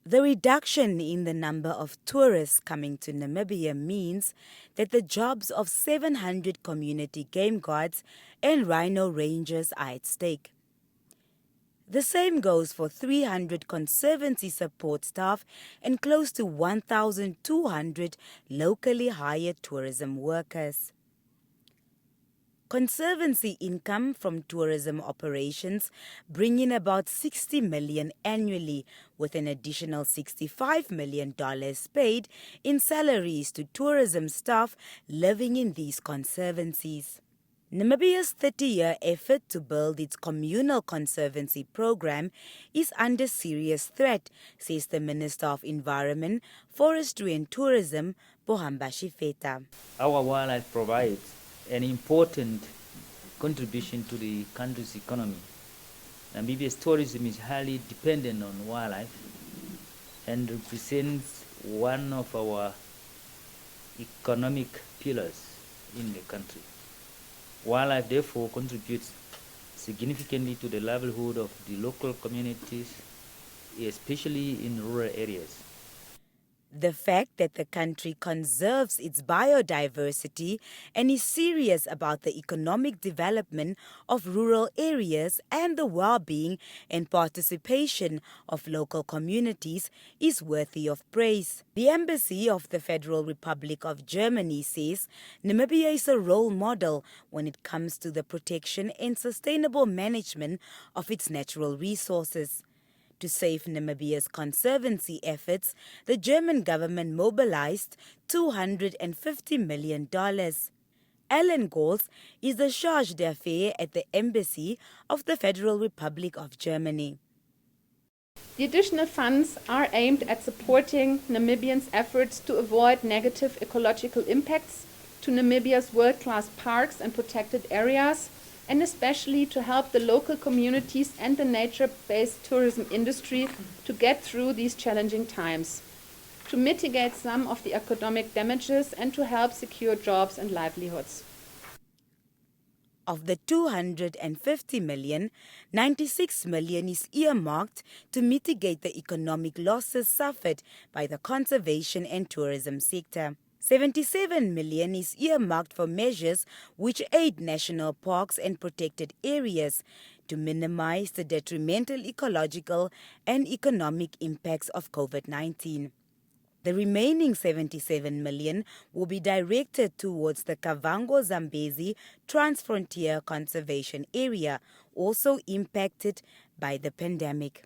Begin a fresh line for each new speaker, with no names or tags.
The reduction in the number of tourists coming to Namibia means that the jobs of 700 community game guards and rhino rangers are at stake. The same goes for 300 conservancy support staff and close to 1,200 locally hired tourism workers. Conservancy income from tourism operations bring in about 60 million annually, with an additional $65 million paid in salaries to tourism staff living in these conservancies. Namibia's 30-year effort to build its communal conservancy program is under serious threat, says the Minister of Environment, Forestry and Tourism, Bohamba Shifeta.
Our wildlife provides an important contribution to the country's economy. Namibia's tourism is highly dependent on wildlife and represents one of our economic pillars in the country. Wildlife therefore contributes significantly to the livelihood of the local communities, especially in rural areas.
The fact that the country conserves its biodiversity and is serious about the economic development of rural areas and the well-being and participation of local communities is worthy of praise. The Embassy of the Federal Republic of Germany says Namibia is a role model when it comes to the protection and sustainable management of its natural resources. To save Namibia's conservancy efforts, the German government mobilized $250 million. Alan Goals is the charge d'affaires at the Embassy of the Federal Republic of Germany.
The additional funds are aimed at supporting Namibians' efforts to avoid negative ecological impacts to Namibia's world-class parks and protected areas, and especially to help the local communities and the nature-based tourism industry to get through these challenging times, to mitigate some of the economic damages and to help secure jobs and livelihoods.
Of the 250 million, 96 million is earmarked to mitigate the economic losses suffered by the conservation and tourism sector. 77 million is earmarked for measures which aid national parks and protected areas to minimize the detrimental ecological and economic impacts of COVID-19. The remaining 77 million will be directed towards the Kavango-Zambezi Transfrontier Conservation Area, also impacted by the pandemic.